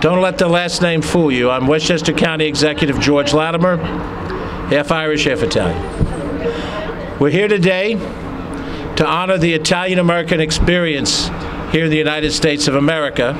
Don't let the last name fool you. I'm Westchester County Executive George Latimer, half Irish, half Italian. We're here today to honor the Italian-American experience here in the United States of America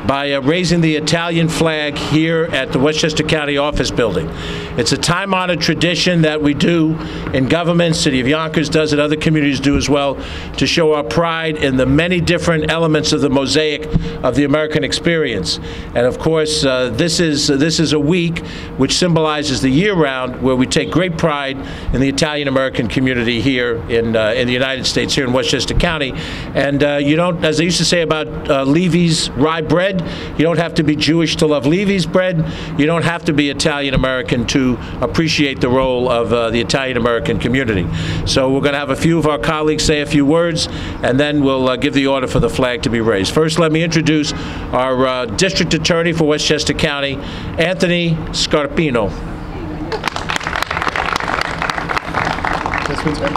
by raising the Italian flag here at the Westchester County Office Building. It's a time-honored tradition that we do in government. City of Yonkers does it, other communities do as well, to show our pride in the many different elements of the mosaic of the American experience. And of course, this is a week which symbolizes the year-round, where we take great pride in the Italian-American community here in the United States, here in Westchester County. And you don't, as they used to say about Levy's rye bread, you don't have to be Jewish to love Levy's bread. You don't have to be Italian-American to appreciate the role of the Italian-American community. So we're going to have a few of our colleagues say a few words, and then we'll give the order for the flag to be raised. First, let me introduce our District Attorney for Westchester County, Anthony Scarpino.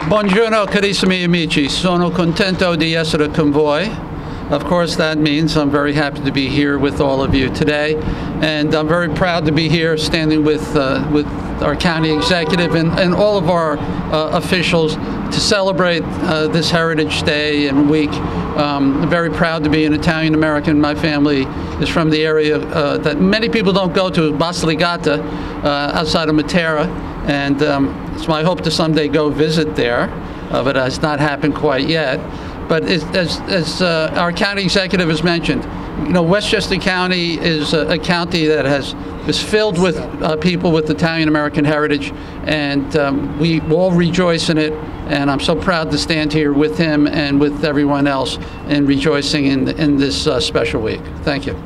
Buongiorno carissimi amici, sono contento di essere con voi. Of course, that means I'm very happy to be here with all of you today, and I'm very proud to be here standing with our county executive and all of our officials to celebrate this Heritage Day and week. I'm very proud to be an Italian-American. My family is from the area that many people don't go to, Basilicata, outside of Matera, and it's my hope to someday go visit there, but it has not happened quite yet. But as our county executive has mentioned, you know, Westchester County is a county that is filled with people with Italian-American heritage, and we all rejoice in it. And I'm so proud to stand here with him and with everyone else in rejoicing in this special week. Thank you.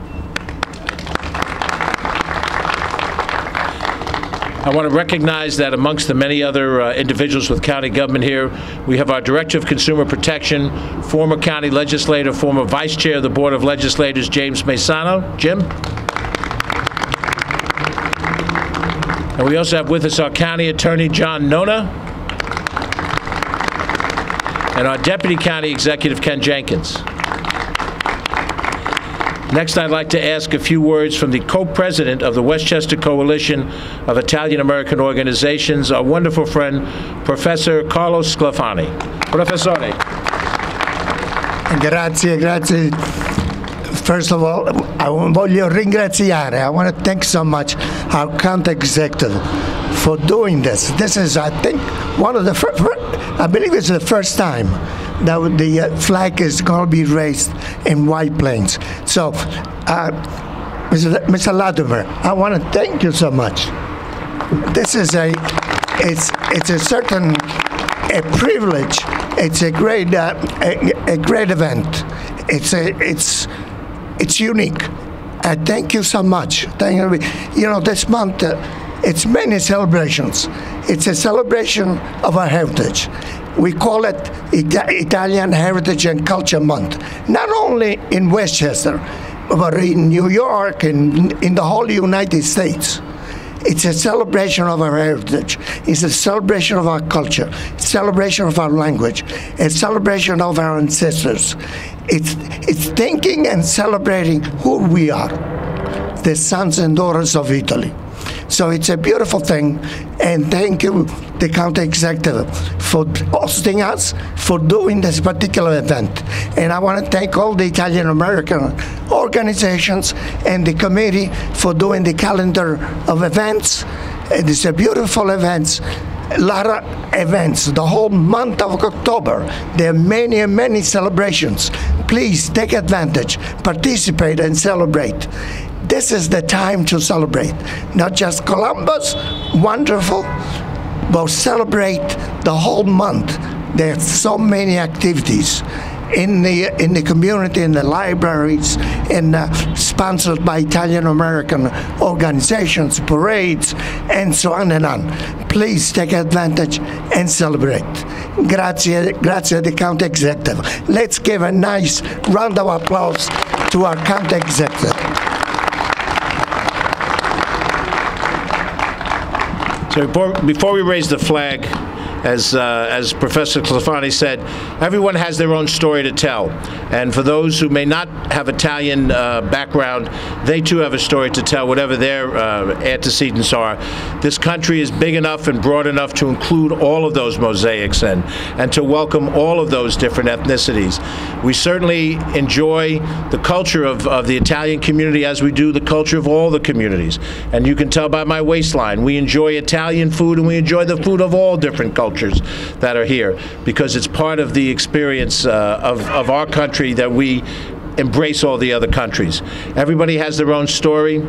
I want to recognize that amongst the many other individuals with county government here, we have our Director of Consumer Protection, former county legislator, former Vice Chair of the Board of Legislators, James Maisano. Jim? And we also have with us our County Attorney, John Nona, and our Deputy County Executive, Ken Jenkins. Next, I'd like to ask a few words from the co-president of the Westchester Coalition of Italian-American Organizations, our wonderful friend, Professor Carlos Sclafani. Professore. Grazie, grazie. First of all, voglio ringraziare. I want to thank so much our county executive for doing this. This is, I think, one of the first, I believe it's the first time that the flag is going to be raised in White Plains. So, Mr. Latimer, I want to thank you so much. This is it's a certain privilege. It's a great event. It's unique. I thank you so much. Thank you. You know, this month it's many celebrations. It's a celebration of our heritage. We call it Italian Heritage and Culture Month, not only in Westchester, but in New York and in the whole United States. It's a celebration of our heritage. It's a celebration of our culture, a celebration of our language, a celebration of our ancestors. It's thinking and celebrating who we are, the sons and daughters of Italy. So it's a beautiful thing, and thank you, the county executive, for hosting us, for doing this particular event. And I want to thank all the Italian-American organizations and the committee for doing the calendar of events. It's a beautiful event. A lot of events, the whole month of October. There are many, many celebrations. Please take advantage, participate, and celebrate. This is the time to celebrate, not just Columbus, wonderful, but celebrate the whole month. There's so many activities in the community, in the libraries, and sponsored by Italian-American organizations, parades, and so on and on. Please take advantage and celebrate. Grazie, grazie the county executive. Let's give a nice round of applause to our county executive. So before we raise the flag, as Professor Sclafani said, everyone has their own story to tell. And for those who may not have a Italian background, they too have a story to tell, whatever their antecedents are. This country is big enough and broad enough to include all of those mosaics and to welcome all of those different ethnicities. We certainly enjoy the culture of the Italian community as we do the culture of all the communities. And you can tell by my waistline, we enjoy Italian food and we enjoy the food of all different cultures that are here, because it's part of the experience of our country that we embrace all the other countries. Everybody has their own story.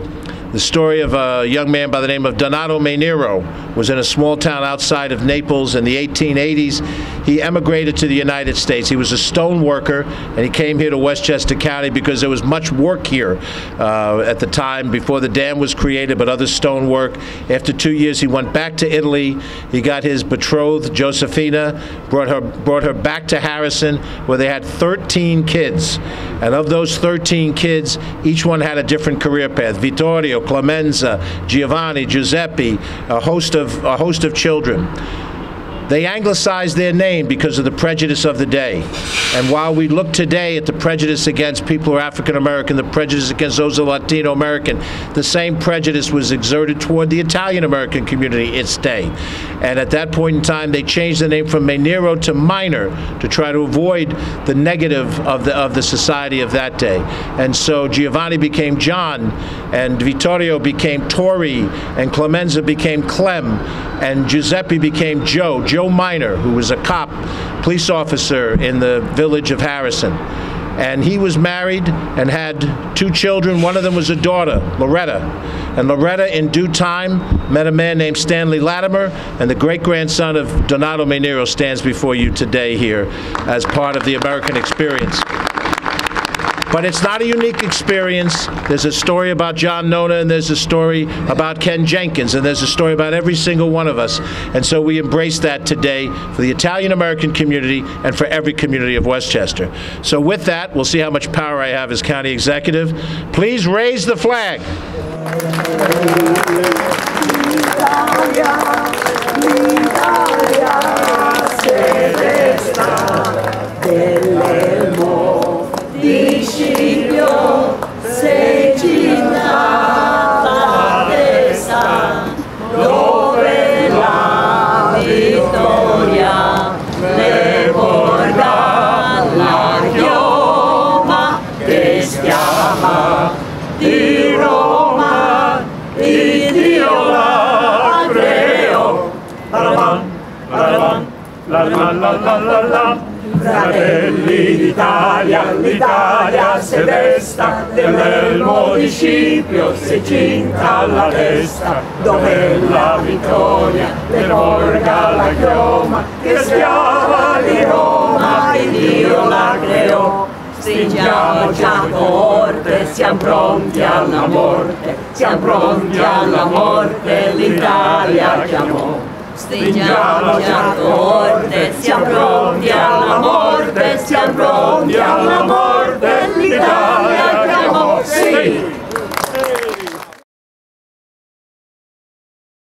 The story of a young man by the name of Donato Mainero was in a small town outside of Naples in the 1880s. He emigrated to the United States. He was a stone worker, and he came here to Westchester County because there was much work here at the time before the dam was created, but other stone work. After 2 years, he went back to Italy. He got his betrothed, Josefina, brought her back to Harrison, where they had 13 kids. And of those 13 kids, each one had a different career path. Vittorio, Clemenza, Giovanni, Giuseppe, a host of children. They anglicized their name because of the prejudice of the day. And while we look today at the prejudice against people who are African American, the prejudice against those who are Latino American, the same prejudice was exerted toward the Italian American community its day. And at that point in time, they changed the name from Mainero to Minor to try to avoid the negative of the society of that day. And so Giovanni became John, and Vittorio became Tori, and Clemenza became Clem, and Giuseppe became Joe Minor, who was a cop, police officer in the village of Harrison. And he was married and had 2 children. One of them was a daughter, Loretta. And Loretta, in due time, met a man named Stanley Latimer, and the great-grandson of Donato Mainero stands before you today here as part of the American experience. But it's not a unique experience. There's a story about John Nona, and there's a story about Ken Jenkins, and there's a story about every single one of us. And so we embrace that today for the Italian-American community and for every community of Westchester. So with that, we'll see how much power I have as county executive. Please raise the flag. Sei città d'altezza, dove la vittoria le porta la chioma che schiava di Roma, di Dio la creò. Fratelli d'Italia, l'Italia si desta, del municipio si cinta alla testa, dove la vittoria le porga la chioma, che schiava di Roma, che Dio la creò. Stringiamo già forte, siamo pronti alla morte, siamo pronti alla morte, l'Italia chiamò. Stringiamo già forte, siamo pronti alla morte, siamo pronti alla morte, l'Italia chiamò, sì!